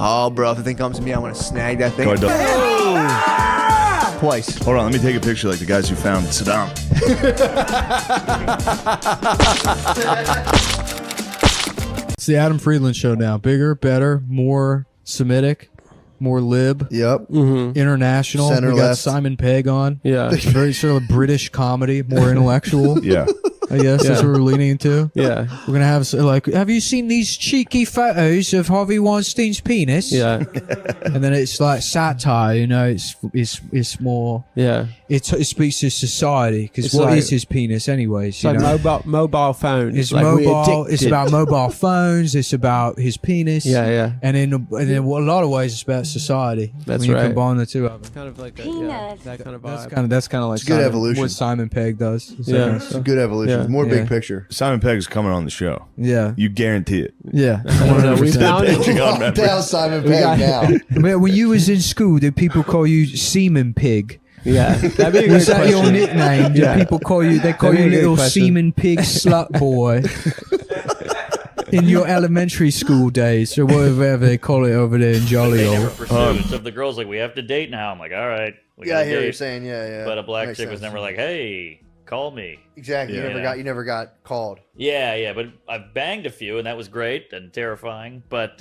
Oh, bro, if the thing comes to me, I'm gonna snag that thing. Twice. Hold on, let me take a picture like the guys who found Saddam. It's the Adam Friedland show now. Bigger, better, more Semitic, more lib. Yep. International. Center we got left. Simon Pegg on. Yeah. Very sort of British comedy, more intellectual. Yeah. I guess that's what we're leaning into. Yeah. We're gonna have like, have you seen these cheeky photos of Harvey Weinstein's penis? Yeah. And then it's like satire, you know. It's more. Yeah. It speaks to society because It's what like- is his penis anyways? It's You like know? mobile phones. It's like we're mobile. It's addicted. about mobile phones. It's about his penis. Yeah. And in a lot of ways, it's about society. That's when you right. combine the two of them. Kind of like that kind of That's vibe. kind of like It's good evolution. what Simon Pegg does. Yeah. It's a good evolution. Yeah. More Yeah. big picture. Simon Pegg's coming on the show. Yeah. You guarantee it. Yeah. We found it. Calm down, Simon Pegg now. Well, when you was in school, did people call you Seaman Pig? Yeah. That'd be a Was good that your question. nickname? Did Yeah. people call you? They call That'd you be a good little question. Seaman Pig slut boy. In your elementary school days, or whatever they call it over there in Jolly They never Old. pursued. So if the girl's like, we have to date now, I'm like, all right. We Yeah, gotta I hear what date. you're saying. Yeah. But a black Makes chick was sense. never like, hey, call me. Exactly. Yeah. You never got called. Yeah. But I've banged a few, and that was great and terrifying. But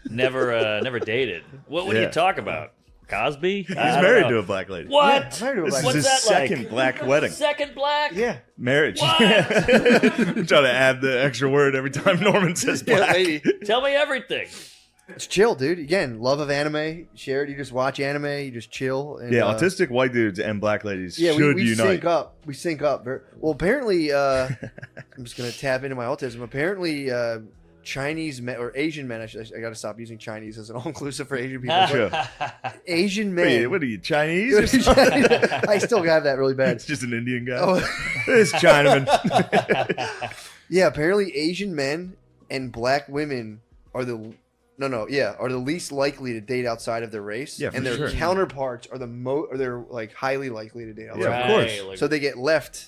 never dated. What do Yeah. you talk about? Cosby? He's married to a black lady. What? I'm married to a black This is lady. his What's that like? second black wedding. Second black? Yeah. Marriage. What? I'm trying to add the extra word every time Norman says black. Tell me everything. It's chill, dude. Again, love of anime. Shared. You just watch anime. You just chill. And, Yeah, autistic white dudes and black ladies Yeah, should we unite. sync up. We sync up. Well, apparently, I'm just gonna tap into my autism. Apparently, Chinese men or Asian men. I got to stop using Chinese as an all-inclusive for Asian people. Sure. Asian men. Wait, what are you, Chinese? or something? I still have that really bad. It's just an Indian guy. Oh. This Chinaman. Yeah, apparently Asian men and black women are the least likely to date outside of their race. Yeah, for and their sure. counterparts are they're like highly likely to date outside. Yeah, of course. Like, So they get left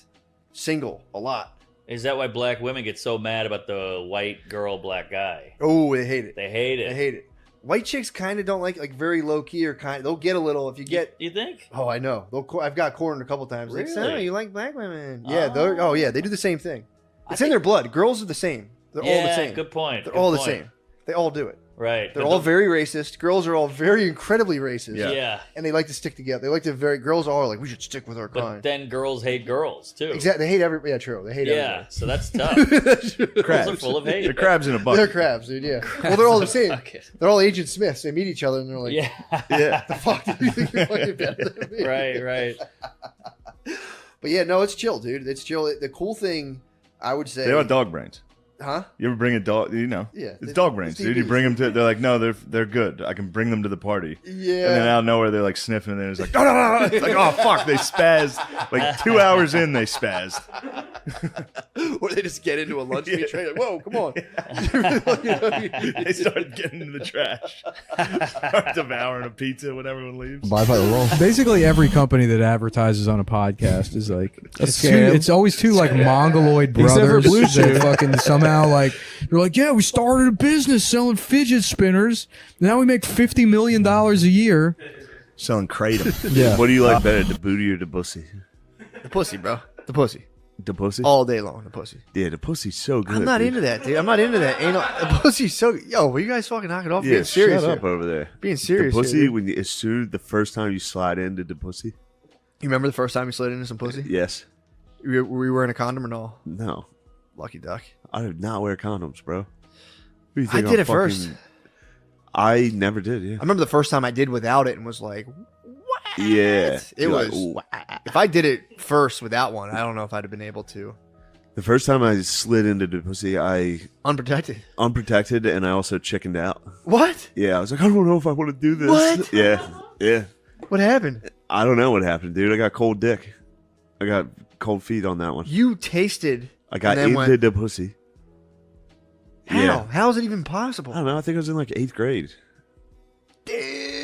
single a lot. is that why black women get so mad about the white girl, black guy? Oh, they hate it. They hate it. They hate it. White chicks kind of don't like very low key or they'll get a little if you get. You think? Oh, I know. I've got cornered a couple times. Like, Really? Sarah, you like black women? Yeah. Oh. They do the same thing. I It's in their blood. Girls are the same. They're all the same. Good point. They're good all the point. same. They all do it. Right. They're But all the- very racist. Girls are all very incredibly racist. Yeah. And they like to stick together. They like to girls are like, we should stick with our But kind. then girls hate girls too. Exactly. They hate every. Yeah, true. They hate Yeah. So that's tough. everybody. Girls are full of hate. They're crabs in a They're bucket. crabs, dude. Yeah. Well, they're all the same. Bucket. They're all Agent Smiths. They meet each other and they're like, Yeah. Yeah. the fuck do you think you're fucking better than me? Right. But yeah, no, it's chill, dude. It's chill. The cool thing, I would say. They are dog brains. Huh? You ever bring a dog? You know, Yeah. it's dog brains, dude. You bring them to. They're like, no, they're good. I can bring them to the party. Yeah. And then out of nowhere, they're like sniffing, and then it's like, no. It's like, oh fuck, they spazzed. Like 2 hours in, they spazzed. Or they just get into a lunch meet train. Like, whoa, come on. They started getting into the trash, start devouring a pizza when everyone leaves. Bye by the roll. Basically, every company that advertises on a podcast is like scam. it's always two like mongoloid Except for brothers Blue Chew. that fucking somehow like they're like, yeah, we started a business selling fidget spinners. Now we make $50 million a year. Selling kratom. Yeah. What do you like better, the booty or the pussy? The pussy, bro. The pussy. The pussy. All day long, the pussy. Yeah, the pussy's so good. I'm not dude. into that, dude. I'm not into that. The pussy's so. Yo, will you guys fucking knock it off? Yeah, Being serious. shut up here. over there. Being serious. The pussy, here, dude. when you, as soon the first time you slide into the pussy. You remember the first time you slid into some pussy? Yes. Were we wearing a condom or no? No. Lucky duck. I did not wear condoms, bro. What do you I think did I'm it first. I never did. Yeah. I remember the first time I did without it and was like, what? Yeah. It You're was. like, If I did it first without one, I don't know if I'd have been able to. the first time I slid into the pussy, I Unprotected. unprotected, and I also chickened out. What? Yeah, I was like, I don't know if I want to do this. What? Yeah. What happened? I don't know what happened, dude. I got cold dick. I got cold feet on that one. You tasted. I got and then into went, the pussy. How? Yeah. How is it even possible? I don't know. I think I was in like 8th grade. Damn.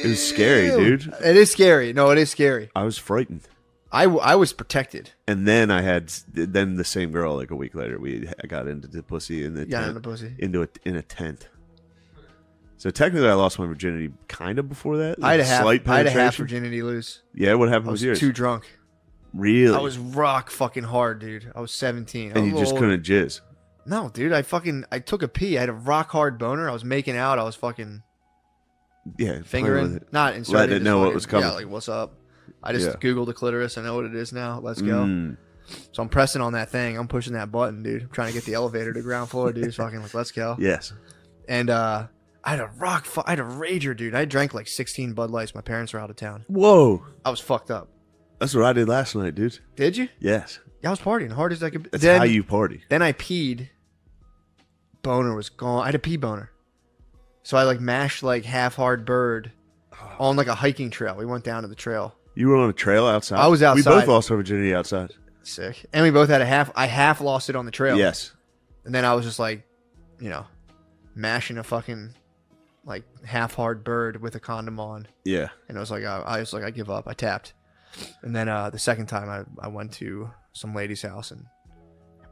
It was scary, dude. It is scary. No, it is scary. I was frightened. I was protected. And then I had the same girl like a week later. I got into the pussy in the Got tent, in the pussy. in a tent. So technically, I lost my virginity kind of before that. I had a half. Slight I had a half penetration. virginity lose. Yeah, what happened I with was yours? too drunk. Really? I was rock fucking hard, dude. I was 17. and you just couldn't jizz. No, dude. I took a pee. I had a rock hard boner. I was making out. I was fucking Yeah, playing with fingering, it. not inserting. Letting it just know what fucking- was coming. Yeah, like what's up. I just Yeah. Googled the clitoris. I know what it is now. Let's go. Mm. So I'm pressing on that thing. I'm pushing that button, dude. I'm trying to get the elevator to ground floor, dude. Fucking like, let's go. Yes. And I had a I had a rager, dude. I drank like 16 Bud Lights. My parents were out of town. Whoa. I was fucked up. That's what I did last night, dude. Did you? Yes. Yeah, I was partying hard as I could. That's how you party. Then I peed. Boner was gone. I had a pee boner. So I like mashed like half hard bird on like a hiking trail. We went down to the trail. You were on a trail outside? I was We outside. both lost our virginity outside. Sick. And we both had I half lost it on the trail. Yes. And then I was just like, mashing a fucking like half hard bird with a condom on. Yeah. And it was like, I give up. I tapped. And then the second time I went to some lady's house and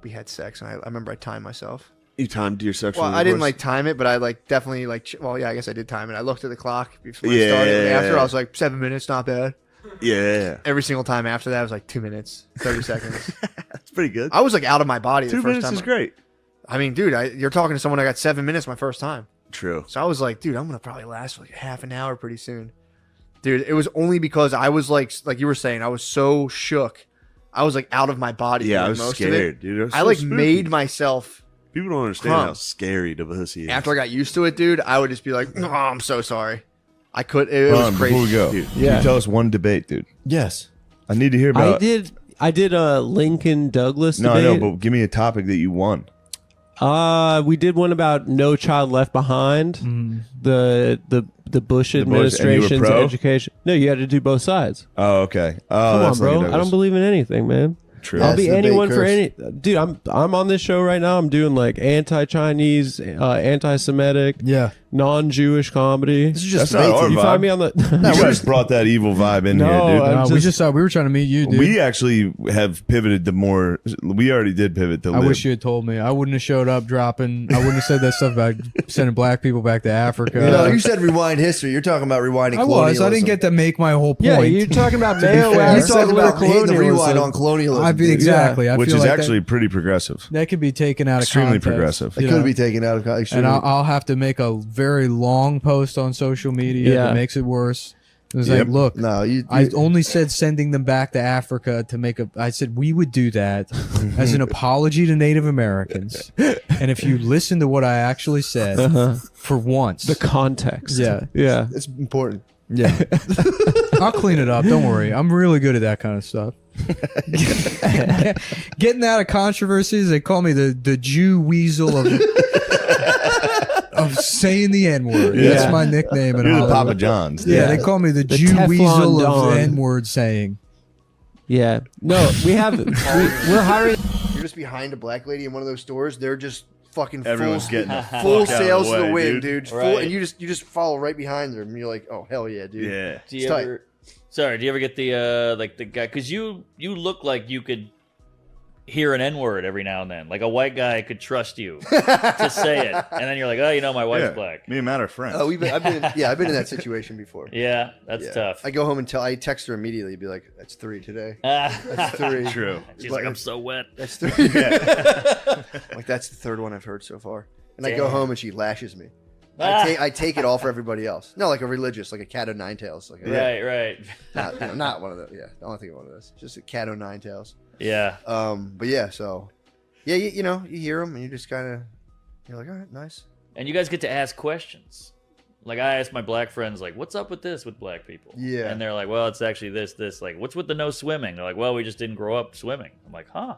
we had sex. And I remember I timed myself. You timed your sexual Well, I didn't intercourse? like time it, but I like definitely like. Well, yeah, I guess I did time it. I looked at the clock before I Yeah, started. And yeah, after yeah. I was like 7 minutes, not bad. Yeah. Every single time after that, I was like 2 minutes, 30 seconds. That's pretty good. I was like out of my body. 2 the first minutes time. is great. I mean, dude, you're talking to someone I got 7 minutes my first time. True. So I was like, dude, I'm gonna probably last for like half an hour pretty soon. Dude, it was only because I was like you were saying, I was so shook. I was like out of my body. Yeah, I doing was most scared, of it. dude. It was I so like spooky. made myself. People don't understand Huh. how scary the pussy is. After I got used to it, dude, I would just be like, "Oh, I'm so sorry." I could. It Ron, was crazy. before we go, Dude. can Yeah. you tell us one debate, dude? Yes. I need to hear about. I did a Lincoln Douglas No, I debate. know, but give me a topic that you won. We did one about No Child Left Behind. The Bush The Bush- and you were administration's pro? education. No, you had to do both sides. Oh, okay. Oh, Come on, that's bro. Lincoln I don't Douglas. believe in anything, man. True. I'll That's be the anyone bait, for Chris. any. Dude, I'm on this show right now. I'm doing like anti-Chinese, anti-Semitic, Yeah. non-Jewish comedy. This is just That's not bait. our You vibe. find me on the. You guys brought that evil vibe in No, here, dude. I'm No, we just- just thought we were trying to meet you, dude. We actually have pivoted to more. We already did pivot to I live. wish you had told me. I wouldn't have showed up dropping. I wouldn't have said that stuff about sending black people back to Africa. No, you said rewind history. You're talking about rewinding. I was. I didn't get to make my whole point. Yeah, you're talking about be Mayo fair. You're West talking settler about hitting the rewind colonialism. on colonialism. I dude. exactly. I which feel is like actually pretty progressive. that could be taken out of Extremely context, progressive. It you could know? be taken out of context. And I'll have to make a very long post on social media Yeah. that makes it worse. It was Yep. like, look, No, I only said sending them back to Africa to make a. I said we would do that as an apology to Native Americans. And if you listen to what I actually said for once, The context. Yeah. Yeah. it's important. yeah, I'll clean it up. Don't worry. I'm really good at that kind of stuff. Getting out of controversies. They call me the Jew weasel of saying the N word. Yeah. That's my nickname in You're the Hollywood. Papa John's. Yeah, they call me the Jew Teflon weasel of Don. N-word saying. Yeah. No, we have. We're hiring. You're just behind a black lady in one of those stores. They're just fucking Everyone's full, getting the full fuck out of sails the to the way, wind, dude. dude. Full, Right. and you just follow right behind them. And you're like, oh hell yeah, dude. Yeah. Do you It's tight. ever? Sorry, do you ever get the like the guy? Because you look like you could hear an N word every now and then. Like a white guy could trust you to say it, and then you're like, oh, you know, my wife's Yeah. black. Me and Matt are friends. I've been in that situation before. Yeah, that's Yeah. tough. I go home and I text her immediately. Be like, that's 3 today. Ah. That's 3. True. She's like, I'm so wet. That's 3. Like that's the third one I've heard so far. And I go Damn. home and she lashes me. Ah. I take it all for everybody else. No, like a religious, like a cat o' nine tails. Like a, Right. not one of those. Yeah, don't think of one of those. Just a cat o' nine tails. Yeah. But yeah, so yeah, you hear them and you just kind of you're like, all right, nice. And you guys get to ask questions. Like I ask my black friends, like, what's up with this with black people? Yeah. And they're like, well, it's actually this. Like, what's with the no swimming? They're like, well, we just didn't grow up swimming. I'm like, huh?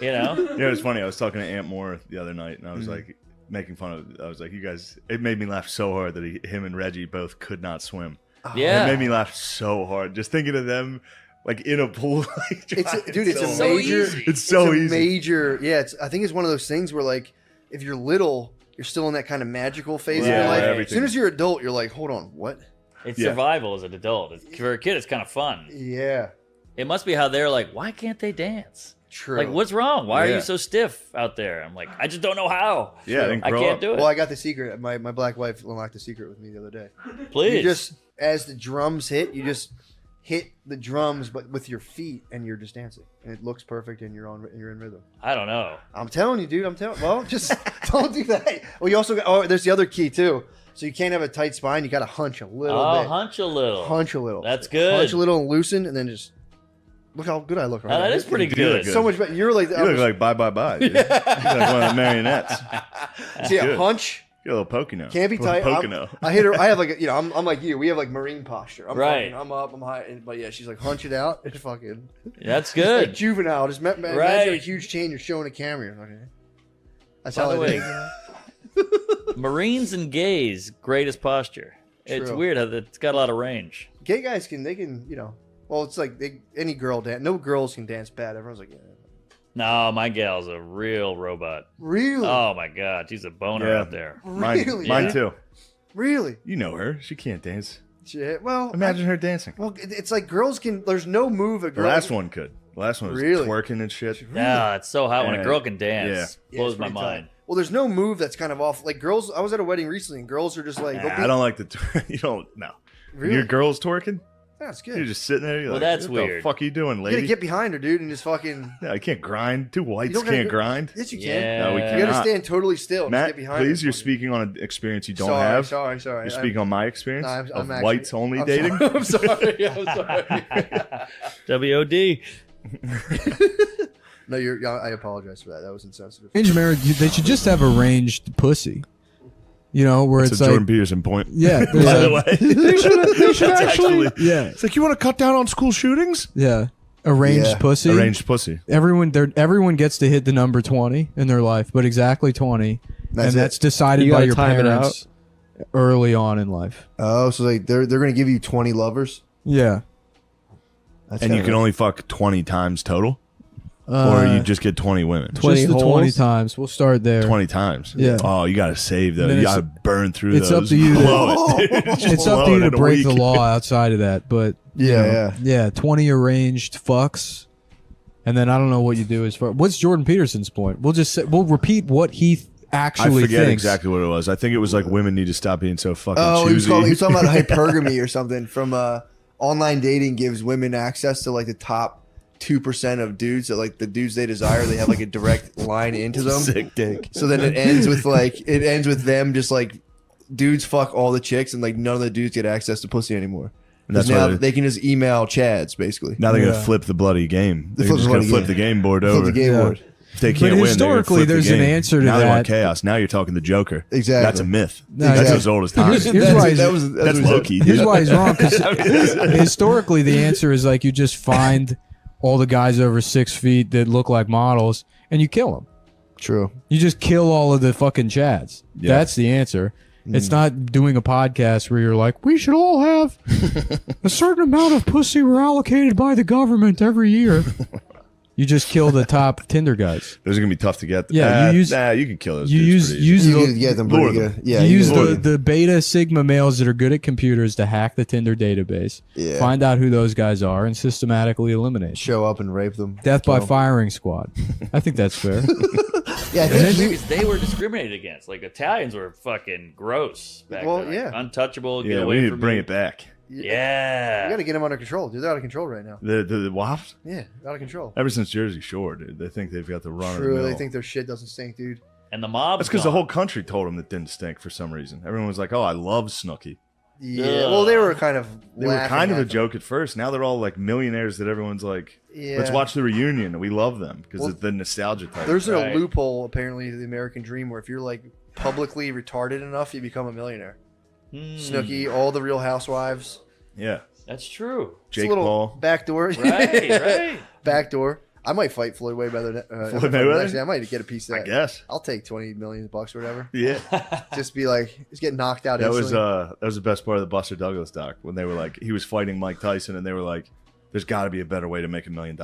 You know? Yeah, it was funny. I was talking to Aunt Moore the other night, and I was Mm-hmm. like making fun of. I was like, you guys. It made me laugh so hard that him and Reggie both could not swim. Yeah. It made me laugh so hard just thinking of them like in a pool. Like, It's trying dude, it's a so major. easy. It's so a easy. Major. Yeah, I think it's one of those things where like if you're little, you're still in that kind of magical phase of Yeah, your life. everything. As soon as you're adult, you're like, hold on, what? It's Yeah. survival as an adult. For a kid, it's kind of fun. Yeah. It must be how they're like, why can't they dance? True. Like, what's wrong? Why are Yeah. you so stiff out there? I'm like, I just don't know how. Yeah, I didn't I grow can't up. do it. Well, I got the secret. My black wife unlocked the secret with me the other day. Please. You just, as the drums hit, you just hit the drums, but with your feet, and you're just dancing, and it looks perfect, and you're in rhythm. I don't know. I'm telling you, dude. Well, just don't do that. Well, you also got. Oh, there's the other key too. So you can't have a tight spine. You got to hunch a little bit. Hunch a little. Hunch a little. That's good. Hunch a little and loosen, and then just look how good I look right now. That is pretty You good. look good. So much better. You're like You look like bye. Dude. You look like one of the marionettes. see a good. hunch. You're a little Pocono. Can't be tight. Pocono. I hit her. I have like I'm like you. We have like marine posture. I'm Right. I'm up. I'm high. But yeah, she's like hunch it out. It's fucking. That's Like good. juvenile. Just imagine Right. a huge chain you're showing a camera. You're like, that's By how the I way, think. Marines and gays, greatest posture. It's True. weird how it's got a lot of range. Gay guys can well, it's like any girl dance. No girls can dance bad. Everyone's like, yeah. No, my gal's a real robot. Really? Oh my god, she's a boner Yeah. out there. Really? Mine too. Really? You know her. She can't dance. Shit. Well, Imagine her dancing. well, it's like girls can. There's no move a The girl. last one could. The last one was Really? twerking and shit. Yeah, it's so hot when a Yeah. girl can dance. Yeah, Blows it's my pretty tight. mind. Well, there's no move that's kind of off. Like girls, I was at a wedding recently, and girls are just like, Nah, I don't like the. You don't. No. Really? Your girl's twerking. That's good. You're just sitting there. You're Well, like, that's what the weird. fuck are you doing, You gotta lady? get behind her, dude, and just fucking. Yeah, I can't grind. Two whites don't gotta can't go- grind. Yes, you can. Yeah. No, we You cannot. gotta stand totally still. and just Matt, get behind please, her. you're speaking on an experience you don't sorry, have. Sorry. You're speaking on my experience No, of actually- whites only I'm dating. Sorry. I'm sorry. I'm sorry. WOD. No, I apologize for that. That was insensitive. Angel marriage, they should just have arranged pussy. You know, where That's it's a like, Jordan Peterson point. yeah, By the way, they should That's actually, yeah, It's like, you want to cut down on school shootings? yeah, arranged Yeah. pussy. Arranged pussy. Everyone gets to hit the number 20 in their life, but exactly 20, That's and it. that's decided You by gotta your time it parents early on in life. Oh, so they're gonna give you 20 lovers, Yeah, And you can only fuck 20 times total? Or you just get 20 women? 20 just the 20 holes? times. We'll start there. 20 times. Yeah. Oh, you got to save those. Then You it's- got to burn through it's those. up to you to- Blow it, dude. Just It's up blow to it you to in a break the week. law outside of that, but you know, yeah, 20 arranged fucks, and then I don't know what you do as far. What's Jordan Peterson's point? We'll repeat what he I actually forget thinks. exactly what it was. I think it was like women need to stop being so fucking Oh, he was choosy. talking about hypergamy or something from online dating gives women access to like the top 2% of dudes that like the dudes they desire. They have like a direct line into them. Sick dick. So then it ends with them just like dudes fuck all the chicks and like none of the dudes get access to pussy anymore. And that's now why they can just email Chads basically. now they're Yeah. gonna flip the bloody game. They They're just gonna flip game. the game board Flip over. the game Yeah. board. If they can't win, they're gonna historically, flip the there's an game. answer to now they want that. chaos. Now you're talking the Joker. Exactly. That's a myth. No, That's exactly. as old as time. Here's That's- why he's- that was That's Loki. Here's why he's wrong. Because historically, the answer is like you just find all the guys over 6 feet that look like models and you kill them. True. You just kill all of the fucking Chads. Yeah. That's the answer. It's not doing a podcast where you're like, we should all have a certain amount of pussy we're allocated by the government every year. You just kill the top Tinder guys. Those are gonna be tough to get. Yeah, you use- you can kill those. You dudes pretty easy. use You the, can get them Lure pretty them. good. Yeah. you use can get the beta sigma males that are good at computers to hack the Tinder database, Yeah. find out who those guys are, and systematically eliminate. show up and rape them. Death by Kill 'em. firing squad. I think that's fair. Yeah, I And think then they were discriminated against. Like Italians were fucking gross back Well, then. Like, yeah. untouchable. Get Yeah, away we need to from bring me. it back. Yeah. You got to get them under control, dude. They're out of control right now. The WAFs. Yeah, out of control. Ever since Jersey Shore, dude, they think they've got the run of the True. mill. They think their shit doesn't stink, dude. And the mob. That's because the whole country told them it didn't stink for some reason. Everyone was like, "Oh, I love Snooki." Yeah. Ugh. Well, they were kind of. They were laughing kind of at a them. joke at first. Now they're all like millionaires that everyone's like, Yeah. "Let's watch the reunion." We love them because Well, it's the nostalgia type. There's Right. a loophole apparently to the American dream where if you're like publicly retarded enough, you become a millionaire. Snooki, all the Real Housewives. yeah, That's true. It's a Jake little Paul. backdoor. Right, right. Backdoor. I might fight Floyd Mayweather. Floyd Mayweather? Actually, I might get a piece of I that. guess. I'll take $20 million or whatever. Yeah, Just be like, just get knocked out. that was instantly. that was the best part of the Buster Douglas doc when they were like, he was fighting Mike Tyson, and they were like, "There's got to be a better way to make $1 million."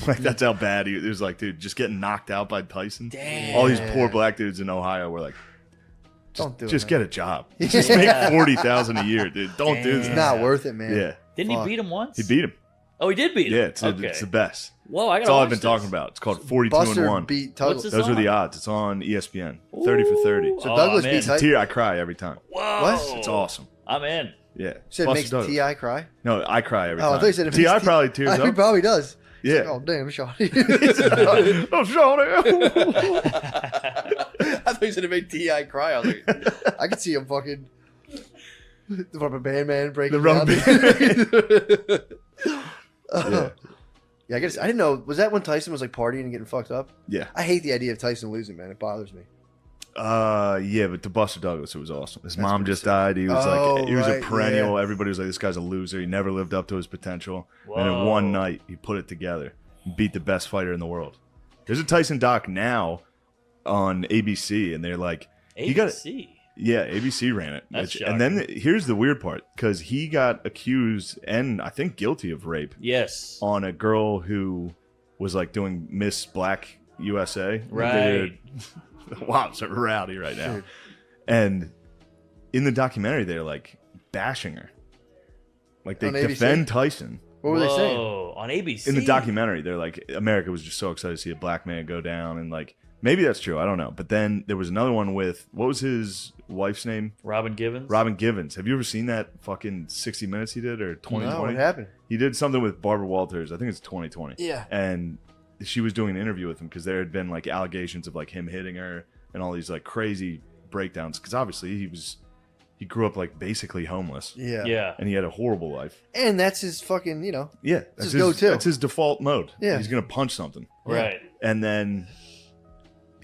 Like that's how bad he was. Like, dude, just getting knocked out by Tyson. Damn. All these poor black dudes in Ohio were like, Don't do it. just man. get a job. Just make $40,000 a year, dude. Don't do Damn. this. It's not worth it, man. Yeah, Didn't Fuck. he beat him once? he beat him. Oh, he did beat him. Yeah, it's okay. it's the best. Whoa, I That's gotta all watch I've been this. talking about. It's called 42 Buster and 1. beat What's Douglas. this Those are on? the odds. It's on ESPN. 30 for 30. So Oh, Douglas I'm beat in. It's a Tyson. tear. I cry every time. Whoa. What? It's awesome. I'm in. Yeah. Said Buster makes Douglas. T.I. cry. No, I cry every Oh, I time. thought you said it T.I. makes probably tears He up. probably does. He's Yeah. like, oh damn, Shawty. Oh, Shawty. I thought you said it made T.I. cry. I was like, I could see him fucking the rubber band man breaking The rubber down. Yeah. Yeah, I guess I didn't know. Was that when Tyson was like partying and getting fucked up? Yeah. I hate the idea of Tyson losing, man. It bothers me. Yeah, but to Buster Douglas, it was awesome. His mom pretty just sick. died. He was Oh, he was right, a perennial. yeah. Everybody was like, this guy's a loser. He never lived up to his potential. And in Whoa. one night, he put it together and beat the best fighter in the world. There's a Tyson doc now on ABC, and they're like, he got ABC. yeah, ABC ran it. That's And then here's the weird part, because he got accused and I think guilty of rape Yes. on a girl who was like doing Miss Black USA. Right. Wow, so rowdy right now. Dude. And in the documentary, they're like bashing her. Like they On ABC? defend Tyson. What were they saying? Whoa, on ABC. In the documentary, they're like, America was just so excited to see a black man go down. And like, maybe that's true. I don't know. But then there was another one with, what was his wife's name? Robin Givens. Robin Givens. Have you ever seen that fucking 60 Minutes he did or 2020? No, what happened? He did something with Barbara Walters. I think it's 2020. Yeah. And she was doing an interview with him because there had been like allegations of like him hitting her and all these like crazy breakdowns. Because obviously he grew up like basically homeless. Yeah. Yeah. And he had a horrible life. And that's his fucking, Yeah. his go-to. That's his default mode. Yeah. He's going to punch something. Right. And then,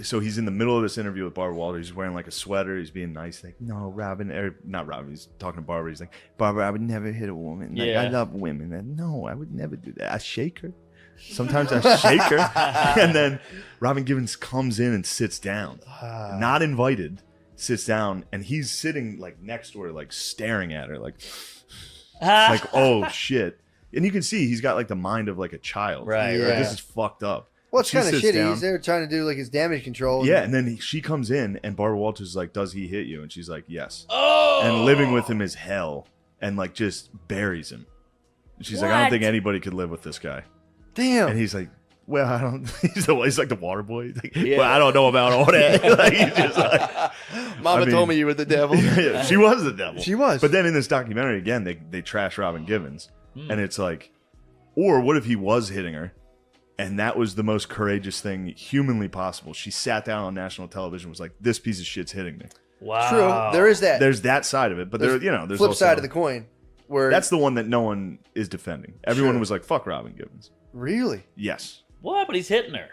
so he's in the middle of this interview with Barbara Walters. He's wearing like a sweater. He's being nice. Like, no, Robin, or not Robin. He's talking to Barbara. He's like, Barbara, I would never hit a woman. Like, Yeah. I love women. And, no, I would never do that. I shake her. Sometimes I shake her. And then Robin Givens comes in and sits down. Not invited. Sits down. And he's sitting like next to her, like staring at her. Like, oh shit. And you can see he's got like the mind of like a child. Right, Like, right. this is fucked up. Well, it's She kind of sits shitty. down. He's there trying to do like his damage control. Yeah, and then she comes in, and Barbara Walters is like, "Does he hit you?" And she's like, "Yes." Oh. And living with him is hell, and like just buries him. And she's like, "I don't What? think anybody could live with this guy." Damn. And he's like, "Well, I don't." He's like the water boy. He's like, Yeah. "Well, I don't know about all that." Like, he's just like, Mama I mean- told me you were the devil. yeah, she was the devil. She was. But then in this documentary again, they trash Robin Givens, Hmm. and it's like, or what if he was hitting her? And that was the most courageous thing humanly possible. She sat down on national television, was like, "This piece of shit's hitting me." Wow. True. There is that. There's that side of it, but there's flip also, side of the coin. Where That's the one that no one is defending. Everyone Sure. was like, "Fuck Robin Givens." really Yes. What? But he's hitting her.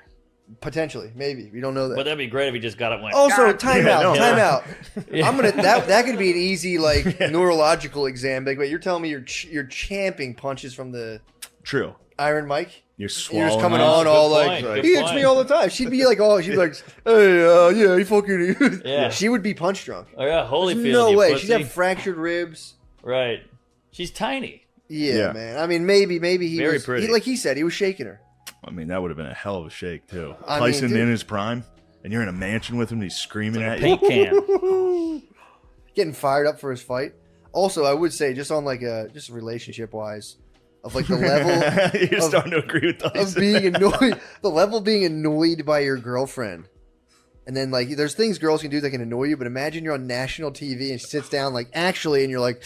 potentially maybe we don't know that. But that'd be great if he just got up and went. Also, "God." time Yeah, out, no. time out. Yeah. I'm gonna that could be an easy like neurological exam. Like, wait, you're telling me you're champing punches from the True. Iron Mike? You're You're swallowing. just coming it. on Good all point, like good he hits me point. all the time. She'd be like, oh, she'd be like, hey, yeah, he fucking. Yeah. She would be punch drunk. Oh yeah, Holyfield. No you way. pussy. She'd have fractured ribs. Right. She's tiny. Yeah, Yeah. man. I mean, maybe he Very was pretty. like he said, he was shaking her. I mean, that would have been a hell of a shake too. I mean, Tyson dude. in his prime, and you're in a mansion with him. And he's screaming at you. Paint can. Getting fired up for his fight. Also, I would say just on like a just relationship wise, of like the level You're of- starting to agree with of Tyson. being annoyed, the level of being annoyed by your girlfriend. And then like there's things girls can do that can annoy you, but imagine you're on national TV and she sits down like actually and you're like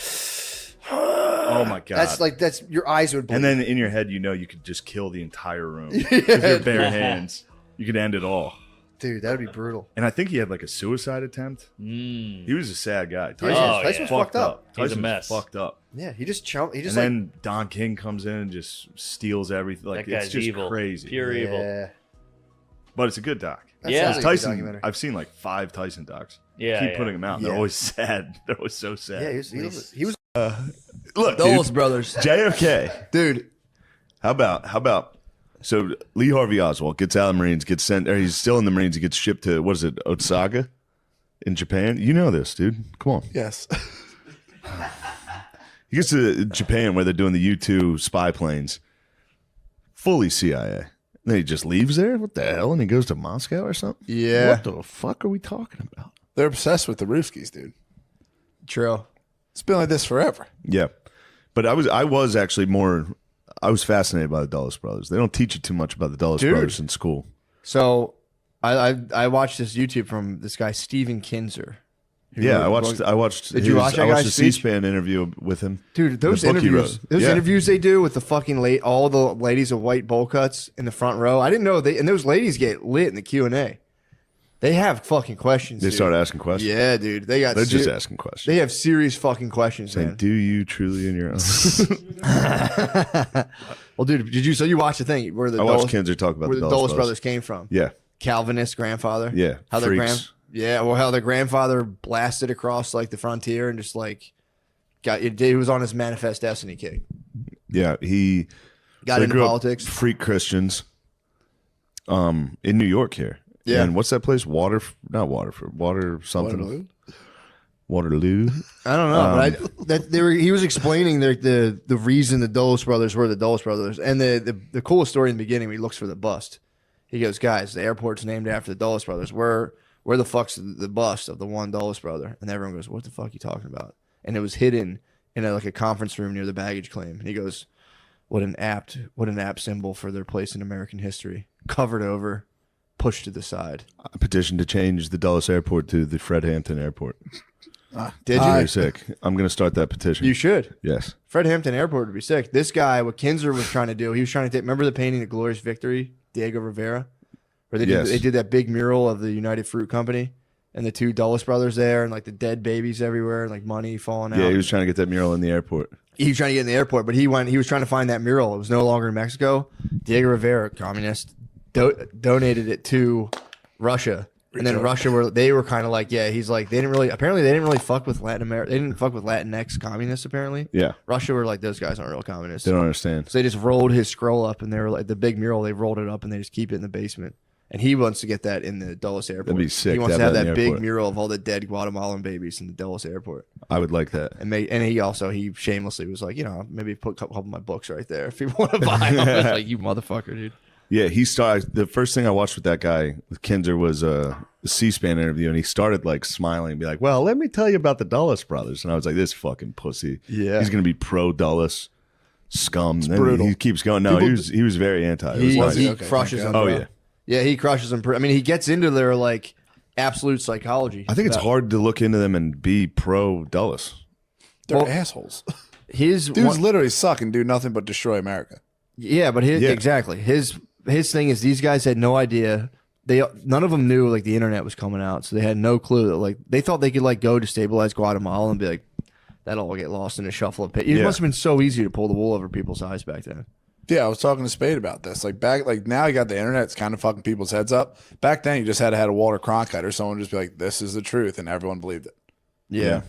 Oh my god. that's your eyes would bleed. And then in your head, you know you could just kill the entire room Yeah. with your bare hands. You could end it all. dude, that would be brutal. And I think he had like a suicide attempt. Mm. He was a sad guy. Yeah, Oh, Tyson's yeah. fucked up. He's a Tyson mess. was fucked up. Yeah, he just chumped. He And just like then Don King comes in and just steals everything. Like That guy's it's just evil. crazy. Pure evil. yeah. But it's a good doc. That Yeah. sounds like a good Tyson, documentary. I've seen like 5 Tyson docs. Yeah. Keep yeah. putting them out. They're Yeah. always sad. They're always so sad. Yeah, he was Look, Dulles dude, brothers. JFK. Dude, How about? So Lee Harvey Oswald gets out of the Marines, gets sent, or he's still in the Marines. He gets shipped to what is it, Osaga, in Japan. You know this, dude. Come on. yes. He gets to Japan where they're doing the U-2 spy planes, fully CIA. And then he just leaves there. What the hell? And he goes to Moscow or something. Yeah. What the fuck are we talking about? They're obsessed with the Ruskies, dude. True. It's been like this forever. Yeah, but I was actually more. I was fascinated by the Dulles brothers. They don't teach you too much about the Dulles Dude. brothers in school. So I watched this YouTube from this guy Steven Kinzer. Yeah, I watched. Did you watch that I watched guy's a speech? C-SPAN interview with him. Dude, those The book he interviews, wrote. those Yeah. interviews they do with the fucking all the ladies with white bowl cuts in the front row. I didn't know and those ladies get lit in the Q&A. They have fucking questions. They dude. start asking questions. Yeah, dude. They're Just asking questions. They have serious fucking questions, Saying, man. do you truly in your own? Well, dude, so you watch the thing where the I watched Dulles, Kinzer talk about where the the Dulles Dulles brothers came from? Yeah. Calvinist grandfather. Yeah, How their freaks. how their grandfather blasted across like the frontier and just like he was on his manifest destiny kick. Yeah, he Got they into grew up politics. Freak Christians. In New York here. Yeah. And what's that place? Water something. Waterloo. I don't know, but he was explaining the reason the Dulles brothers were the Dulles brothers, and the coolest story in the beginning when he looks for the bust. He goes, guys, the airport's named after the Dulles brothers. Where the fuck's the bust of the one Dulles brother? And everyone goes, what the fuck are you talking about? And it was hidden in a conference room near the baggage claim. And he goes, what an apt symbol for their place in American history. Covered over, pushed to the side. I petitioned to change the Dulles Airport to the Fred Hampton Airport. Did you? Very sick. I'm going to start that petition. You should. Yes. Fred Hampton Airport would be sick. This guy, what Kinzer was trying to do, he was trying to take. Remember the painting of Glorious Victory, Diego Rivera, where they did that big mural of the United Fruit Company and the two Dulles brothers there, and like the dead babies everywhere, and like money falling out. Yeah, he was trying to get that mural in the airport. He was trying to get in the airport, but he was trying to find that mural. It was no longer in Mexico. Diego Rivera, communist, donated it to Russia. And then Russia were kind of like, yeah, he's like, they didn't really fuck with Latin America. They didn't fuck with Latinx communists, apparently. Yeah. Russia were like, those guys aren't real communists. They don't understand. So they just rolled his scroll up, and they were like, the big mural, they rolled it up, and they just keep it in the basement. And he wants to get that in the Dulles Airport. That'd be sick He wants to to have have that in that the big airport. mural of all the dead Guatemalan babies in the Dulles Airport. I would like that. And he shamelessly was like, maybe put a couple of my books right there if people want to buy them. I was like, you motherfucker, dude. Yeah, he started. The first thing I watched with that guy, with Kinzer, was a C-SPAN interview, and he started like smiling and be like, well, let me tell you about the Dulles brothers. And I was like, this fucking pussy. Yeah. He's going to be pro-Dulles scum. And then brutal. he keeps going. No, he was very anti. It was He nice. crushes them. Oh, bro. yeah. Yeah, he crushes them. I mean, he gets into their like absolute psychology. I think it's about- hard to look into them and be pro-Dulles. They're Well, assholes. His Dudes literally suck and do nothing but destroy America. yeah, but exactly his thing is these guys had no idea. None of them knew like the internet was coming out, so they had no clue that like they thought they could like go destabilize Guatemala and be like that'll all get lost in a shuffle of pit. It Yeah. must have been so easy to pull the wool over people's eyes back then. Yeah, I was talking to Spade about this. Like now you got the internet, it's kind of fucking people's heads up. Back then you just had a Walter Cronkite or someone just be like, this is the truth, and everyone believed it. Yeah.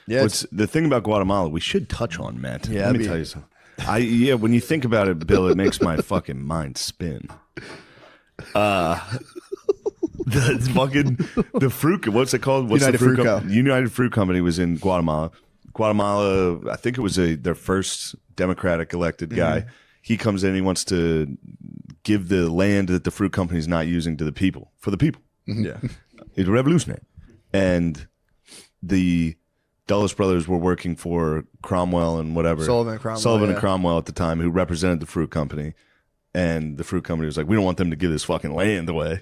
What's the thing about Guatemala we should touch on, Matt? Yeah, Let me tell you something. When you think about it, Bill, it makes my fucking mind spin. The fruit. What's it called? What's United the fruit Fruit Co. United Fruit Company was in Guatemala. Guatemala, I think it was their first Democratic elected guy. He comes in. He wants to give the land that the fruit company is not using to the people for the people. Yeah. It's revolutionary, and the Dulles brothers were working for Cromwell and whatever. Sullivan and yeah. Cromwell at the time, who represented the fruit company. And the fruit company was like, we don't want them to give this fucking land away.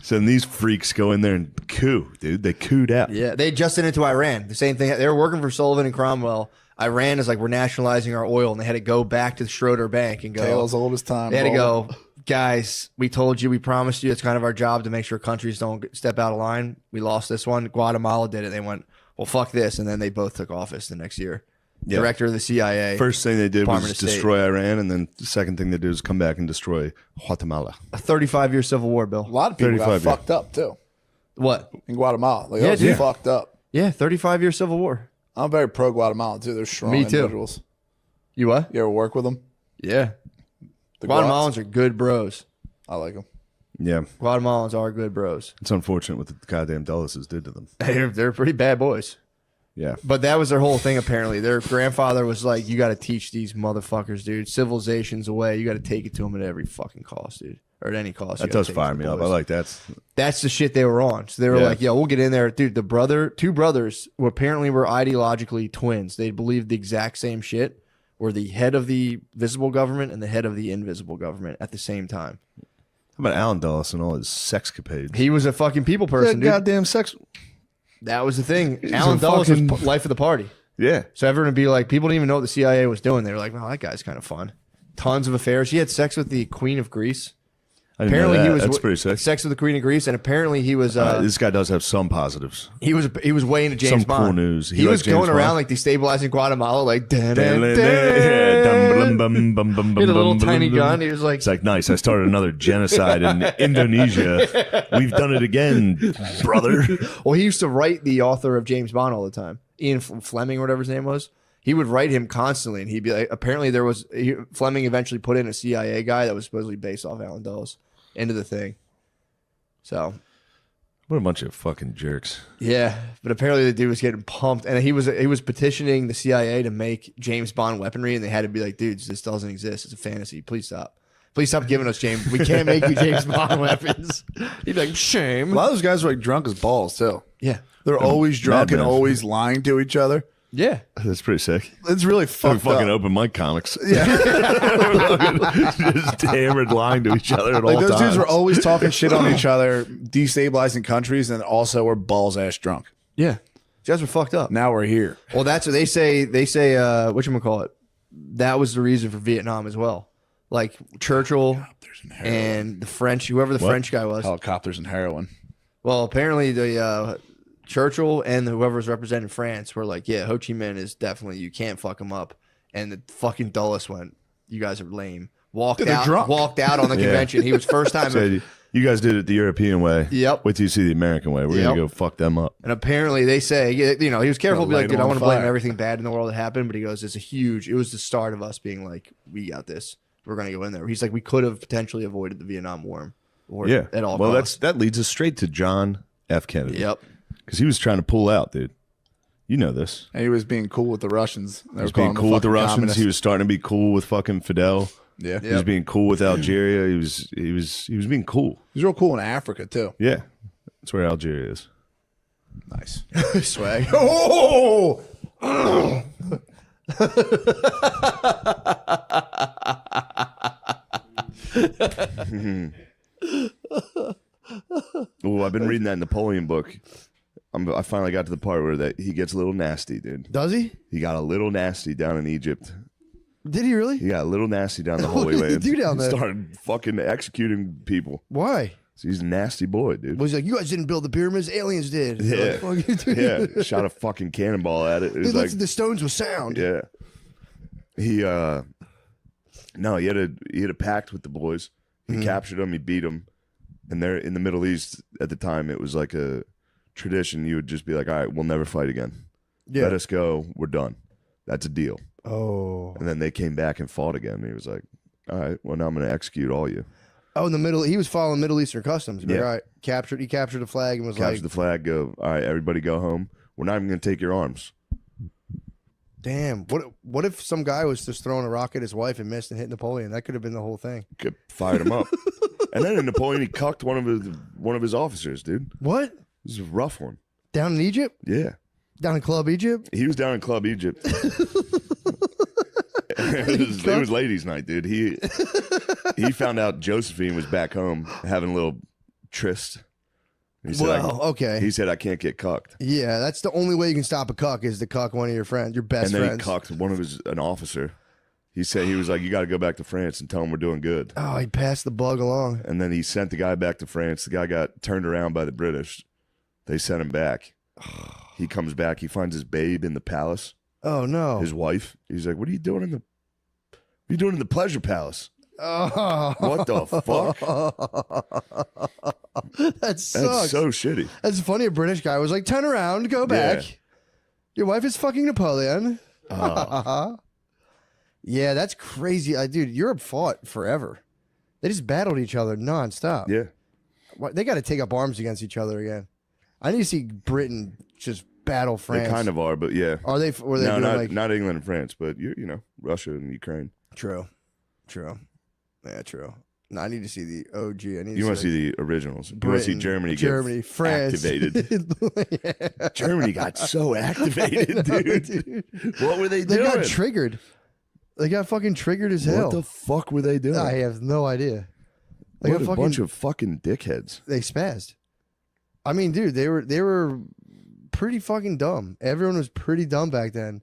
So then these freaks go in there and coup, dude. They cooed out. Yeah, they adjusted into Iran. The same thing. They were working for Sullivan and Cromwell. Iran is like, we're nationalizing our oil, and they had to go back to the Schroeder Bank and go. Tales old as time. They had to bro. go, guys, we told you, we promised you. It's kind of our job to make sure countries don't step out of line. We lost this one. Guatemala did it. They went, well, fuck this. And then they both took office the next year. Yeah. Director of the CIA. First thing they did Department was of State. destroy Iran, and then the second thing they did was come back and destroy Guatemala. A 35-year civil war, Bill. A lot of people got 35 years. fucked up too What? in Guatemala. Like, Yeah, that was dude. fucked up. Yeah, 35-year civil war. I'm very pro Guatemala too. They're strong Me too. individuals. You what? You ever work with them? Yeah. The Guatemalans are good bros. I like them. Yeah, Guatemalans are good bros. it's unfortunate what the goddamn Dulles did to them. They're pretty bad boys. Yeah, But that was their whole thing, apparently. Their grandfather was like, you got to teach these motherfuckers, dude. Civilization's away. You got to take it to them at every fucking cost, dude. Or at any cost. that does fire me up. I like that. That's the shit they were on. So they were Yeah. like, yo, we'll get in there. Dude, two brothers who apparently were ideologically twins. They believed the exact same shit, were the head of the visible government and the head of the invisible government at the same time. How about Alan Dulles and all his sexcapades? He was a fucking people person, dude. Goddamn sex. That was the thing. Alan Dulles was life of the party. Yeah. So everyone would be like, people didn't even know what the CIA was doing. They were like, "Well, that guy's kind of fun." Tons of affairs. He had sex with the Queen of Greece. I didn't know Apparently, that. he was That's pretty sick. sex with the Queen of Greece, and apparently he was. This guy does have some positives. He was way into James Some Bond. cool news. He He was likes James going around Bond? like destabilizing Guatemala, like he had He a little tiny gun. He was like, It's like, nice. I started another genocide in Indonesia. We've done it again, brother. well, he used to write the author of James Bond all the time, Ian Fleming or whatever his name was. He would write him constantly, and he'd be like, apparently Fleming eventually put in a CIA guy that was supposedly based off Alan Dulles into the thing. So. What a bunch of fucking jerks. Yeah, but apparently the dude was getting pumped, and he was petitioning the CIA to make James Bond weaponry, and they had to be like, "Dudes, this doesn't exist. It's a fantasy. Please stop. Please stop giving us James. We can't make you James Bond weapons." He'd be like, "Shame." A lot of those guys were like drunk as balls too. Yeah, They're always drunk and madmen. always lying to each other. yeah. That's pretty sick. It's really They're fucked fucking up. open mic comics. Just hammered lying to each other at Like all those times. dudes were always talking shit on each other, destabilizing countries, and also were balls ass drunk. Yeah. These guys were fucked up. Now we're here. Well, that's what they say. They say, whatchamacallit, that was the reason for Vietnam as well. Like Churchill and the French, whoever the French guy was. Helicopters and heroin. Well, apparently the Churchill and whoever was representing France were like, yeah, Ho Chi Minh is definitely, you can't fuck him up. And the fucking Dulles went, you guys are lame. Walked Dude, they're out drunk. Walked out on the convention. He was first time. Said, you guys did it the European way. Yep. Wait till you see the American way. We're Yep. going to go fuck them up. And apparently they say, you know, he was careful to be Light like, dude, him I on want to blame fire. everything bad in the world that happened. But he goes, it was the start of us being like, we got this. We're going to go in there. He's like, we could have potentially avoided the Vietnam War. Or Yeah. at all well, costs. that leads us straight to John F. Kennedy. Yep. Because he was trying to pull out, dude. You know this. And he was being cool with the Russians. They He were was being calling cool with the fucking Russians. communists. He was starting to be cool with fucking Fidel. Yeah. He was being cool with Algeria. He was being cool. He was real cool in Africa too. Yeah. That's where Algeria is. Nice. Swag. Oh! Oh, I've been reading that Napoleon book. I finally got to the part where that he gets a little nasty, dude. Does he? He got a little nasty down in Egypt. Did he really? He got a little nasty down the What Holy did he Land. do down there? Started fucking executing people. Why? So he's a nasty boy, dude. Was he like, you guys didn't build the pyramids, aliens did. Yeah. Like, fuck you, Yeah, shot a fucking cannonball at it. It He was looked like, at the stones with sound. yeah. He no, he had a pact with the boys. He captured them, he beat them, and they're in the Middle East at the time. It was like a tradition. You would just be like, all right, we'll never fight again. Yeah. Let us go. We're done. That's a deal. Oh. And then they came back and fought again. And he was like, all right, well now I'm going to execute all you. Oh, in the middle, he was following Middle Eastern customs. He'd be Yeah. like, all right, he captured the flag and was Capture like, the flag. Go. All right, everybody go home. We're not even going to take your arms. damn, what if some guy was just throwing a rock at his wife and missed and hit Napoleon? That could have been the whole thing. Could fired him up. And then in Napoleon, he cucked one of his officers, dude. What? This is a rough one. Down in Egypt? Yeah. Down in Club Egypt? He was down in Club Egypt. it was ladies' night, dude. He found out Josephine was back home having a little tryst. He said, Well, okay. He said, I can't get cucked. Yeah, that's the only way you can stop a cuck is to cuck one of your friends, your best And then friends. he cucked an officer. He said, he was like, you got to go back to France and tell him we're doing good. Oh, he passed the bug along. And then he sent the guy back to France. The guy got turned around by the British. They sent him back. He comes back. He finds his babe in the palace. Oh no. His wife. He's like, what are you doing in the pleasure palace? Oh. What the fuck? That sucks. That's so shitty. That's funny. A British guy was like, turn around, go back. Yeah. Your wife is fucking Napoleon. Oh. Yeah, that's crazy. Dude, Europe fought forever. They just battled each other nonstop. Yeah. They got to take up arms against each other again. I need to see Britain just battle France. They kind of are, but yeah. Are they? Were they No, doing not England and France, but you know, Russia and Ukraine. True. Yeah, true. No, I need to see the OG. You want to see the originals. You want to Britain, see Germany get France. activated. Yeah. Germany got so activated, dude. Dude. What were they They doing? got triggered. They got fucking triggered as hell. What the fuck were they doing? I have no idea. They What got a bunch of fucking dickheads. They spazzed. I mean, dude, they were pretty fucking dumb. Everyone was pretty dumb back then.